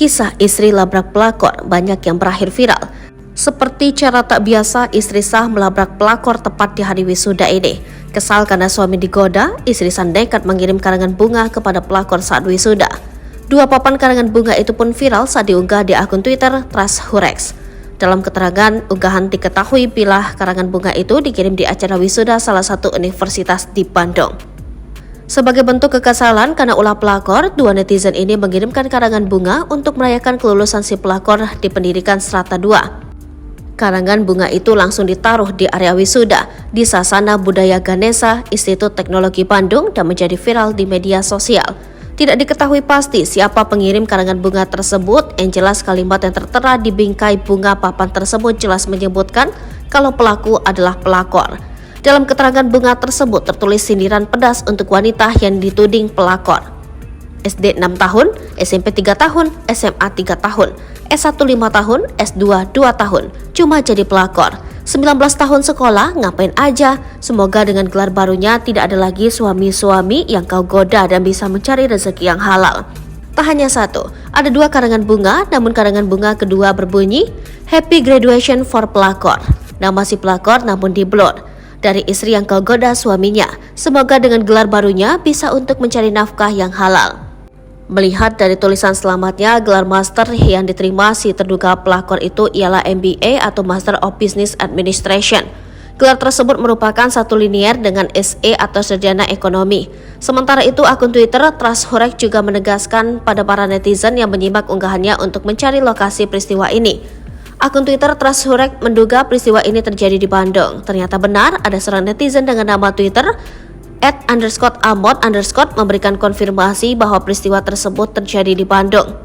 Kisah istri labrak pelakor banyak yang berakhir viral. Seperti cara tak biasa, istri Sah melabrak pelakor tepat di hari wisuda ini. Kesal karena suami digoda, istri Sah nekat mengirim karangan bunga kepada pelakor saat wisuda. Dua papan karangan bunga itu pun viral saat diunggah di akun Twitter Trust Hurex. Dalam keterangan, unggahan diketahui bila karangan bunga itu dikirim di acara wisuda salah satu universitas di Bandung. Sebagai bentuk kekesalan karena ulah pelakor, dua netizen ini mengirimkan karangan bunga untuk merayakan kelulusan si pelakor di pendidikan strata 2. Karangan bunga itu langsung ditaruh di area wisuda di Sasana Budaya Ganesha, Institut Teknologi Bandung, dan menjadi viral di media sosial. Tidak diketahui pasti siapa pengirim karangan bunga tersebut, yang jelas kalimat yang tertera di bingkai bunga papan tersebut jelas menyebutkan kalau pelaku adalah pelakor. Dalam keterangan bunga tersebut tertulis sindiran pedas untuk wanita yang dituding pelakor. SD 6 tahun, SMP 3 tahun, SMA 3 tahun, S1 5 tahun, S2 2 tahun, cuma jadi pelakor. 19 tahun sekolah, ngapain aja? Semoga dengan gelar barunya tidak ada lagi suami-suami yang kau goda dan bisa mencari rezeki yang halal. Tak hanya satu, ada dua karangan bunga, namun karangan bunga kedua berbunyi, Happy Graduation for Pelakor. Nama si pelakor namun di-blur. Dari istri yang kau goda suaminya, semoga dengan gelar barunya bisa untuk mencari nafkah yang halal. Melihat dari tulisan selamatnya, gelar master yang diterima si terduga pelakor itu ialah MBA atau Master of Business Administration. Gelar tersebut merupakan satu linier dengan SE atau sarjana ekonomi. Sementara itu, akun Twitter Trust Hurex juga menegaskan pada para netizen yang menyimak unggahannya untuk mencari lokasi peristiwa ini. Akun Twitter Trust Hurex menduga peristiwa ini terjadi di Bandung. Ternyata benar, ada seorang netizen dengan nama Twitter @_amot_ memberikan konfirmasi bahwa peristiwa tersebut terjadi di Bandung.